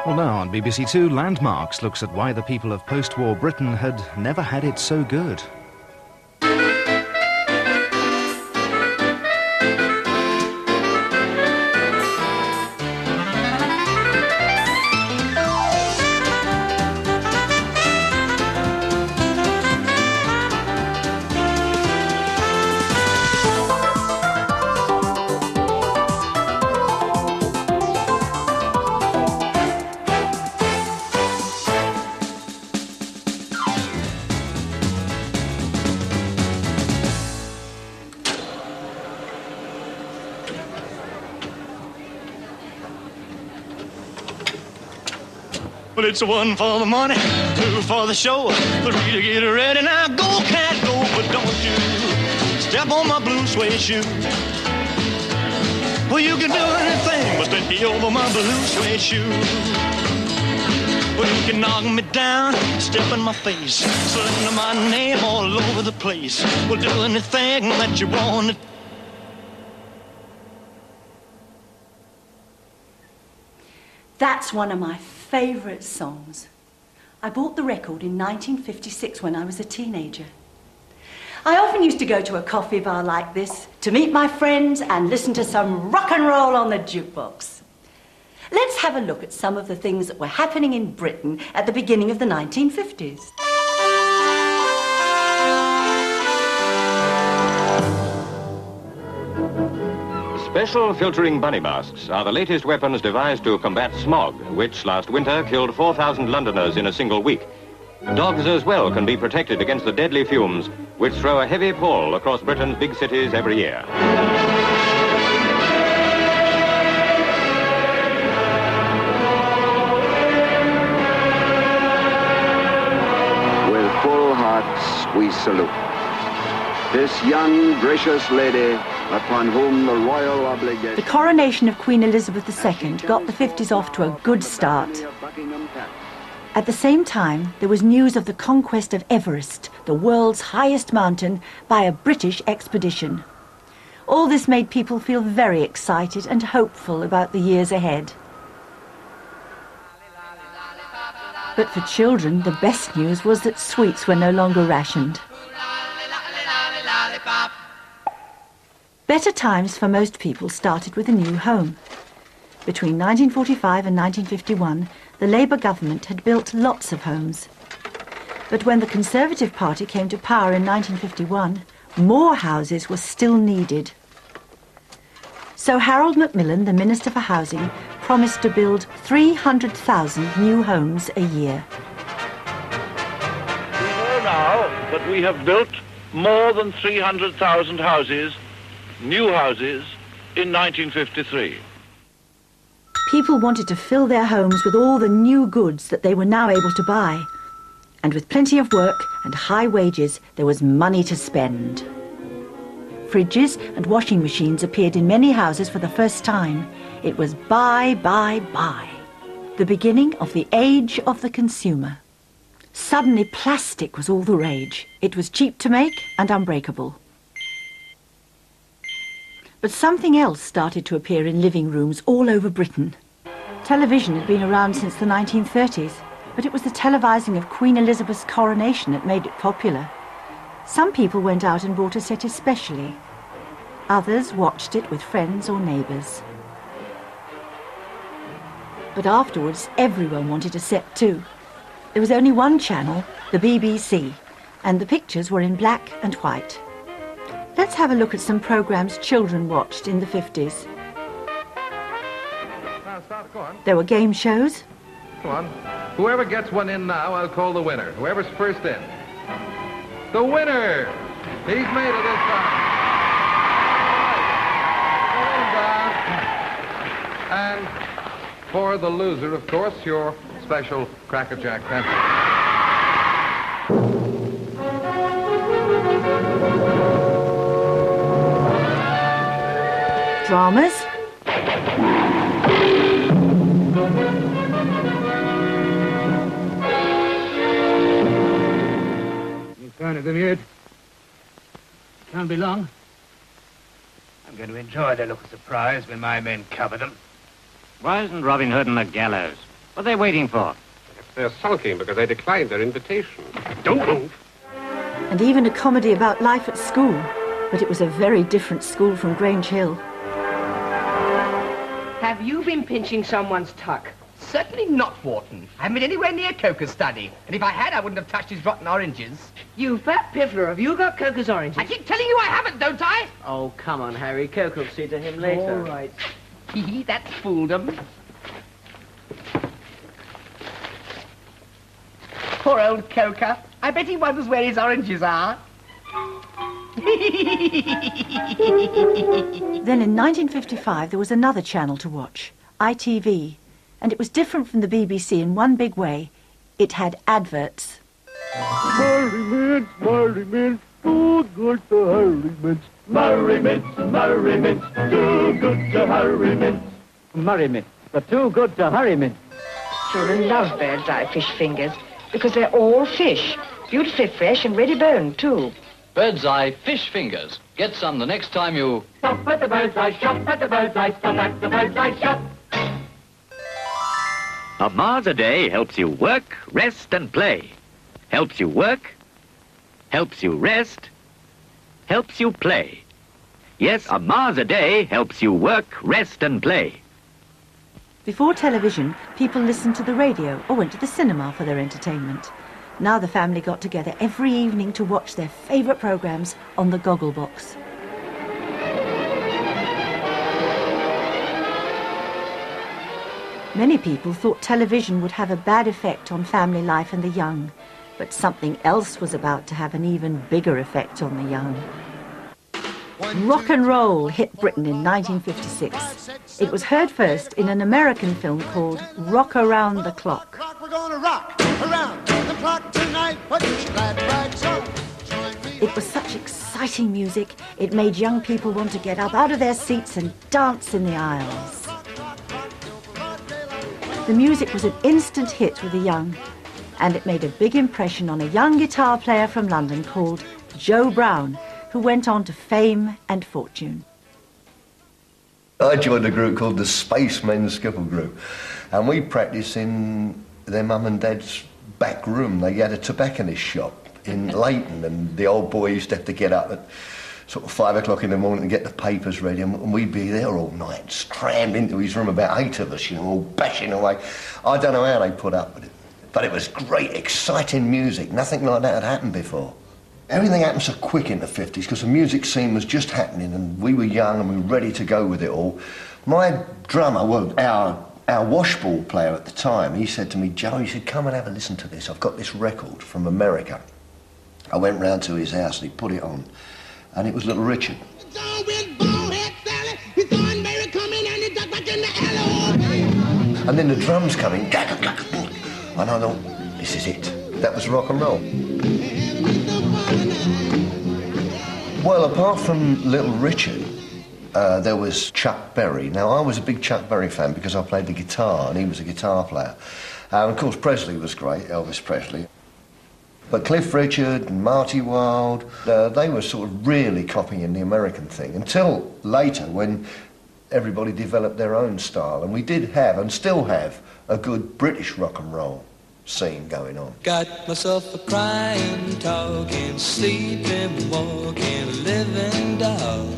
Well, now on BBC Two, Landmarks looks at why the people of post-war Britain had never had it so good. Well, it's one for the money, two for the show, three to get ready. Now go, cat, go, but don't you step on my blue suede shoe. Well, you can do anything but step over my blue suede shoe. Well, you can knock me down, step in my face, slander my name all over the place. Well, do anything that you want to. That's one of my favourite songs. I bought the record in 1956 when I was a teenager. I often used to go to a coffee bar like this to meet my friends and listen to some rock and roll on the jukebox. Let's have a look at some of the things that were happening in Britain at the beginning of the 1950s. Special filtering bunny masks are the latest weapons devised to combat smog, which last winter killed 4,000 Londoners in a single week. Dogs as well can be protected against the deadly fumes, which throw a heavy pall across Britain's big cities every year. With full hearts we salute this young, gracious lady upon whom the royal obligation... The coronation of Queen Elizabeth II got the 50s off to a good start. At the same time, there was news of the conquest of Everest, the world's highest mountain, by a British expedition. All this made people feel very excited and hopeful about the years ahead. But for children, the best news was that sweets were no longer rationed. Better times for most people started with a new home. Between 1945 and 1951, the Labour government had built lots of homes. But when the Conservative Party came to power in 1951, more houses were still needed. So Harold Macmillan, the Minister for Housing, promised to build 300,000 new homes a year. We know now that we have built more than 300,000 houses, new houses, in 1953. People wanted to fill their homes with all the new goods that they were now able to buy. And with plenty of work and high wages, there was money to spend. Fridges and washing machines appeared in many houses for the first time. It was buy, buy, buy. The beginning of the age of the consumer. Suddenly plastic was all the rage. It was cheap to make and unbreakable. But something else started to appear in living rooms all over Britain. Television had been around since the 1930s, but it was the televising of Queen Elizabeth's coronation that made it popular. Some people went out and bought a set especially. Others watched it with friends or neighbours. But afterwards, everyone wanted a set too. There was only one channel, the BBC, and the pictures were in black and white. Let's have a look at some programmes children watched in the 50s. Now start, go on. There were game shows. Come on. Whoever gets one in now, I'll call the winner. Whoever's first in. The winner! He's made it this time. And for the loser, of course, your special Cracker Jack pencil. Dramas. You found them yet? Can't be long. I'm going to enjoy their look of surprise when my men cover them. Why isn't Robin Hood on the gallows? What are they waiting for? They're sulking because they declined their invitation. Don't move. And even a comedy about life at school. But it was a very different school from Grange Hill. Have you been pinching someone's tuck? Certainly not, Wharton. I haven't been anywhere near Coker's study. And if I had, I wouldn't have touched his rotten oranges. You fat piffler, have you got Coker's oranges? I keep telling you I haven't, don't I? Oh, come on, Harry. Coker will see to him later. All right. Hee, that's fooled him. Poor old Coker. I bet he wonders where his oranges are. Then in 1955 there was another channel to watch, ITV, and it was different from the BBC in one big way. It had adverts. Murray Mints, too good to Harry Mints. Murray Mints, too good to Harry Mints. Murray Mints, but too good to Harry Mints. Children love Bird's Eye fish fingers because they're all fish. Beautifully fresh and ready boned, too. Bird's Eye fish fingers. Get some the next time you... Stop at the Bird's Eye shop, at the Bird's Eye, stop at the Bird's Eye shop. A Mars a day helps you work, rest and play. Helps you work, helps you rest, helps you play. Yes, a Mars a day helps you work, rest and play. Before television, people listened to the radio or went to the cinema for their entertainment. Now the family got together every evening to watch their favourite programmes on the Gogglebox. Many people thought television would have a bad effect on family life and the young, but something else was about to have an even bigger effect on the young. Rock and roll hit Britain in 1956. It was heard first in an American film called Rock Around the Clock. We're gonna rock around the clock tonight. Put your glad rags on. It was such exciting music, it made young people want to get up out of their seats and dance in the aisles. The music was an instant hit with the young, and it made a big impression on a young guitar player from London called Joe Brown, who went on to fame and fortune. I joined a group called the Spacemen Skipple Group, and we practiced in their mum and dad's back room. They had a tobacconist shop in Leighton, and the old boy used to have to get up at sort of 5 o'clock in the morning to get the papers ready, and we'd be there all night, crammed into his room, about 8 of us, you know, all bashing away. I don't know how they put up with it, but it was great, exciting music. Nothing like that had happened before. Everything happened so quick in the 50s because the music scene was just happening and we were young and we were ready to go with it all. My drummer, well, our washball player at the time, he said to me, Joe, he said, come and have a listen to this. I've got this record from America. I went round to his house and he put it on, and it was Little Richard. And then the drums come in, and I thought, this is it. That was rock and roll. Well, apart from Little Richard, there was Chuck Berry. Now, I was a big Chuck Berry fan because I played the guitar and he was a guitar player. And of course, Presley was great, Elvis Presley. But Cliff Richard and Marty Wilde, they were sort of really copying the American thing until later when everybody developed their own style. And we did have, and still have, a good British rock and roll scene going on. Got myself a crying, talking, sleeping, walking, living doll.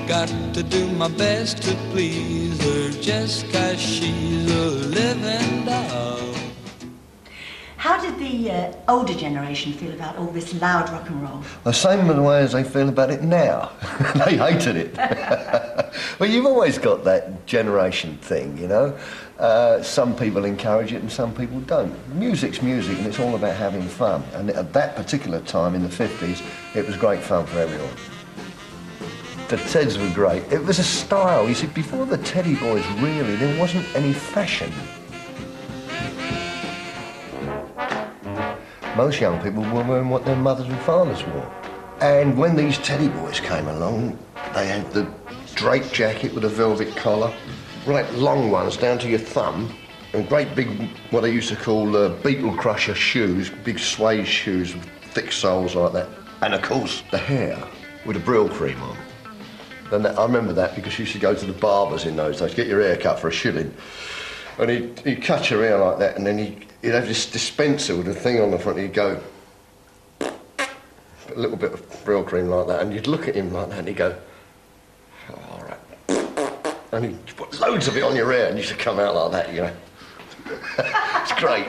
Got to do my best to please her just 'cause she's a living doll. How did the older generation feel about all this loud rock and roll? The same way as they feel about it now. They hated it. Well, you've always got that generation thing, you know. Some people encourage it and some people don't. Music's music and it's all about having fun. And at that particular time in the 50s, it was great fun for everyone. The Teds were great. It was a style. You see, before the Teddy Boys, really, there wasn't any fashion. Most young people were wearing what their mothers and fathers wore. And when these Teddy Boys came along, they had the drake jacket with a velvet collar, right long ones down to your thumb, and great big, what they used to call beetle crusher shoes, big suede shoes with thick soles like that. And of course, the hair with a Brill cream on. And I remember that because you used to go to the barbers in those days, get your hair cut for a shilling. And he'd cut your hair like that, and then he'd have this dispenser with a thing on the front, and he'd go, a little bit of Brill cream like that, and you'd look at him like that, and he'd go, oh, all right. And he'd put loads of it on your hair, and you should come out like that, you know. It's great.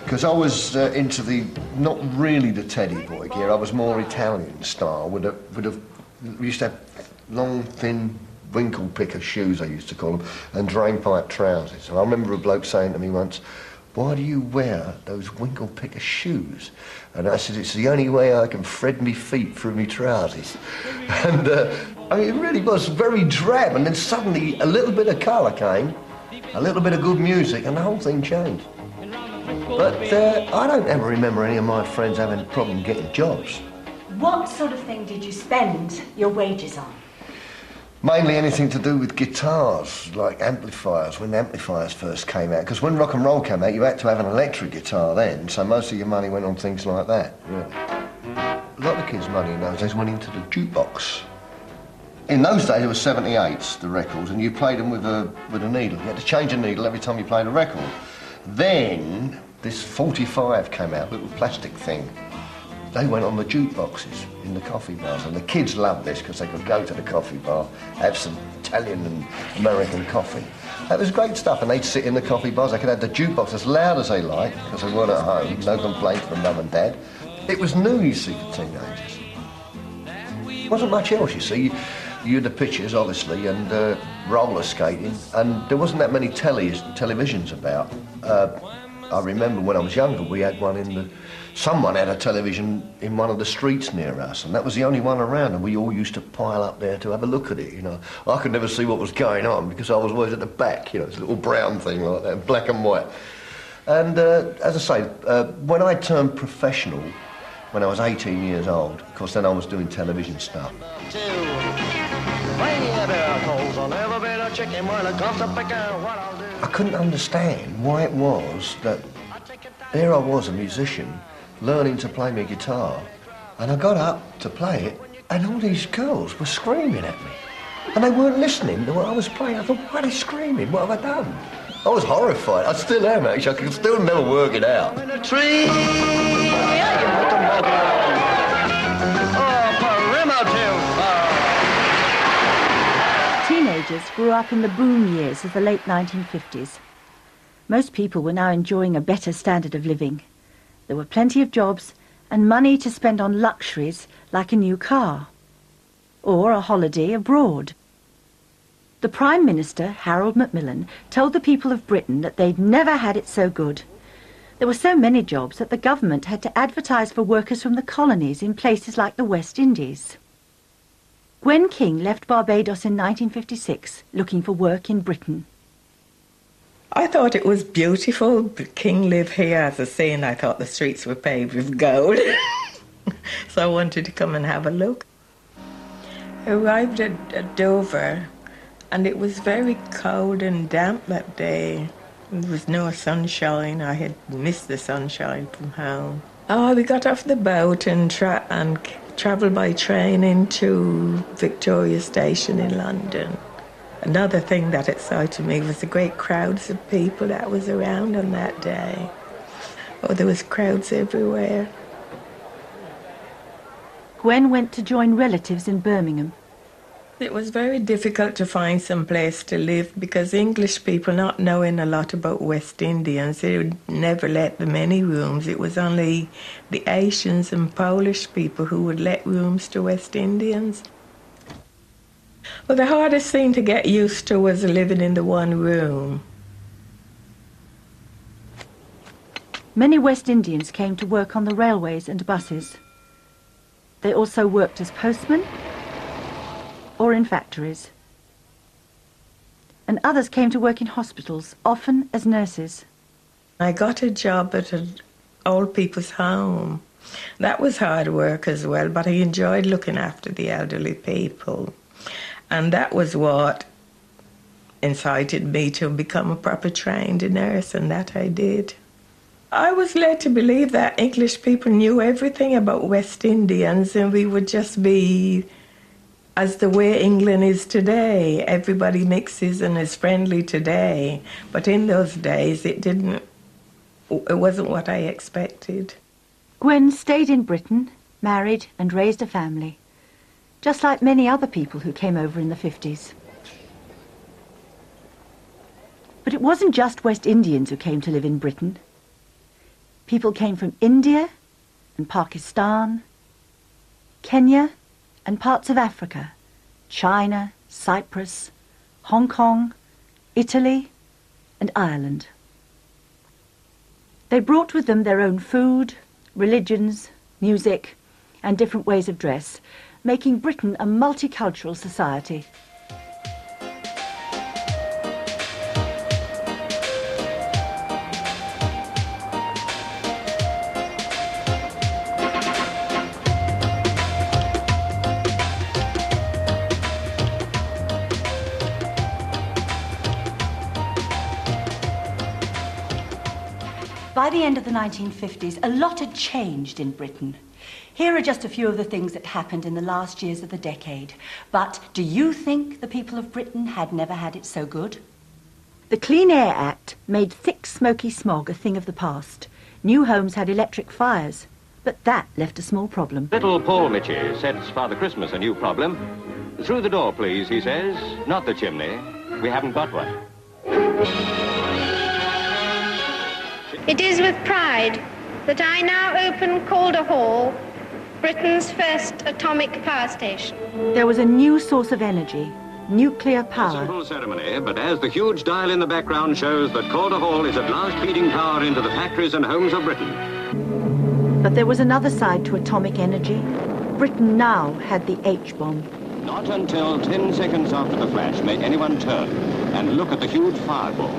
Because I was into not really the teddy boy gear, I was more Italian style, we used to have long, thin, winkle picker shoes, I used to call them, and drainpipe trousers. And I remember a bloke saying to me once, why do you wear those winkle picker shoes? And I said, it's the only way I can thread me feet through me trousers. And I mean, it really was very drab, and then suddenly a little bit of colour came, a little bit of good music, and the whole thing changed. But I don't ever remember any of my friends having a problem getting jobs. What sort of thing did you spend your wages on? Mainly anything to do with guitars, like amplifiers, when amplifiers first came out. Because when rock and roll came out, you had to have an electric guitar then, so most of your money went on things like that, really. A lot of kids' money in those days went into the jukebox. In those days, it was 78s, the records, and you played them with a needle. You had to change a needle every time you played a record. Then, this 45 came out, a little plastic thing. They went on the jukeboxes in the coffee bars, and the kids loved this because they could go to the coffee bar, have some Italian and American coffee. That was great stuff, and they'd sit in the coffee bars. They could have the jukebox as loud as they liked because they weren't at home. No complaints from mum and dad. It was new, you see, for teenagers. Wasn't much else, you see. You had the pictures, obviously, and roller skating, and there wasn't that many televisions about. I remember when I was younger, we had one someone had a television in one of the streets near us, and that was the only one around, and we all used to pile up there to have a look at it, you know. I could never see what was going on because I was always at the back, you know, this little brown thing like that, black and white. And as I say, when I turned professional, when I was 18 years old, of course then I was doing television stuff. I couldn't understand why it was that there I was, a musician, learning to play my guitar, and I got up to play it, and all these girls were screaming at me. And they weren't listening to what I was playing. I thought, why are they screaming? What have I done? I was horrified. I still am, actually. I can still never work it out. In a tree, Teenagers grew up in the boom years of the late 1950s. Most people were now enjoying a better standard of living. There were plenty of jobs and money to spend on luxuries like a new car or a holiday abroad. The Prime Minister, Harold Macmillan, told the people of Britain that they'd never had it so good. There were so many jobs that the government had to advertise for workers from the colonies in places like the West Indies. Gwen King left Barbados in 1956 looking for work in Britain. I thought it was beautiful. King lived here, as I say, and I thought the streets were paved with gold. So I wanted to come and have a look. I arrived at Dover, and it was very cold and damp that day. There was no sunshine. I had missed the sunshine from home. We got off the boat and travelled by train into Victoria Station in London. Another thing that excited me was the great crowds of people that was around on that day. Oh, there was crowds everywhere. Gwen went to join relatives in Birmingham. It was very difficult to find some place to live because English people, not knowing a lot about West Indians, they would never let them any rooms. It was only the Asians and Polish people who would let rooms to West Indians. Well, the hardest thing to get used to was living in the one room. Many West Indians came to work on the railways and buses. They also worked as postmen or in factories. And others came to work in hospitals, often as nurses. I got a job at an old people's home. That was hard work as well, but I enjoyed looking after the elderly people. And that was what incited me to become a proper trained nurse, and that I did. I was led to believe that English people knew everything about West Indians, and we would just be as the way England is today. Everybody mixes and is friendly today. But in those days, it wasn't what I expected. Gwen stayed in Britain, married and raised a family, just like many other people who came over in the 50s. But it wasn't just West Indians who came to live in Britain. People came from India and Pakistan, Kenya and parts of Africa, China, Cyprus, Hong Kong, Italy and Ireland. They brought with them their own food, religions, music and different ways of dress, making Britain a multicultural society. By the end of the 1950s, a lot had changed in Britain. Here are just a few of the things that happened in the last years of the decade. But do you think the people of Britain had never had it so good? The Clean Air Act made thick, smoky smog a thing of the past. New homes had electric fires, but that left a small problem. Little Paul Mitchie sets Father Christmas a new problem. Through the door, please, he says. Not the chimney. We haven't got one. It is with pride that I now open Calder Hall, Britain's first atomic power station. There was a new source of energy, nuclear power. A simple ceremony, but as the huge dial in the background shows that Calder Hall is at last feeding power into the factories and homes of Britain. But there was another side to atomic energy. Britain now had the H-bomb. Not until 10 seconds after the flash may anyone turn and look at the huge fireball,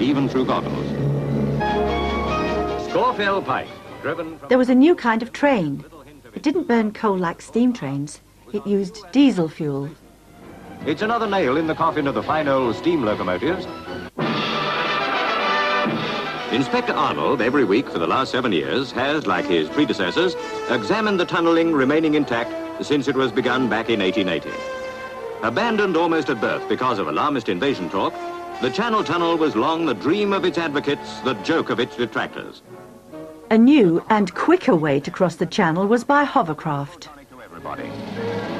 even through goggles. Scorfield Pike, driven from... There was a new kind of train. It didn't burn coal like steam trains. It used diesel fuel. It's another nail in the coffin of the fine old steam locomotives. Inspector Arnold, every week for the last 7 years, has, like his predecessors, examined the tunnelling remaining intact since it was begun back in 1880. Abandoned almost at birth because of alarmist invasion talk, the Channel Tunnel was long the dream of its advocates, the joke of its detractors. A new and quicker way to cross the Channel was by hovercraft. Everybody.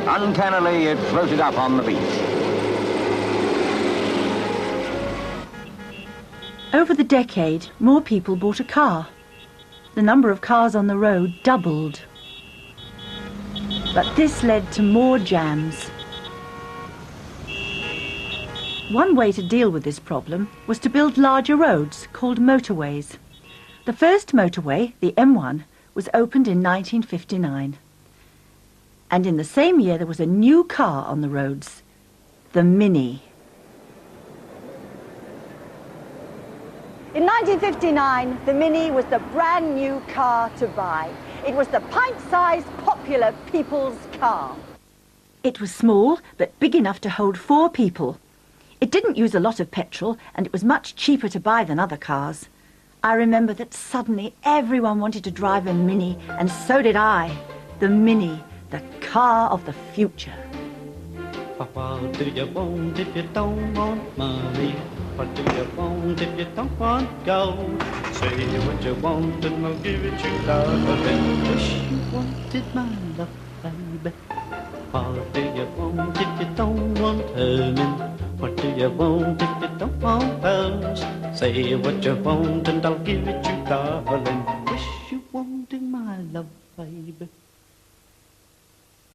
Uncannily, it floated up on the beach. Over the decade, more people bought a car. The number of cars on the road doubled. But this led to more jams. One way to deal with this problem was to build larger roads called motorways. The first motorway, the M1, was opened in 1959. And in the same year there was a new car on the roads, the Mini. In 1959, the Mini was the brand new car to buy. It was the pint-sized popular people's car. It was small, but big enough to hold 4 people. It didn't use a lot of petrol, and it was much cheaper to buy than other cars. I remember that suddenly everyone wanted to drive a Mini, and so did I. The Mini, the car of the future. What do you want if you don't want money? What do you want if you don't want gold? Say what you want and I'll give it you, darling. Wish you wanted my love, baby. What do you want if you don't want Herman? What do you want if you don't want pearls? Say what you want and I'll give it you, darling. Wish you wanted my love, baby.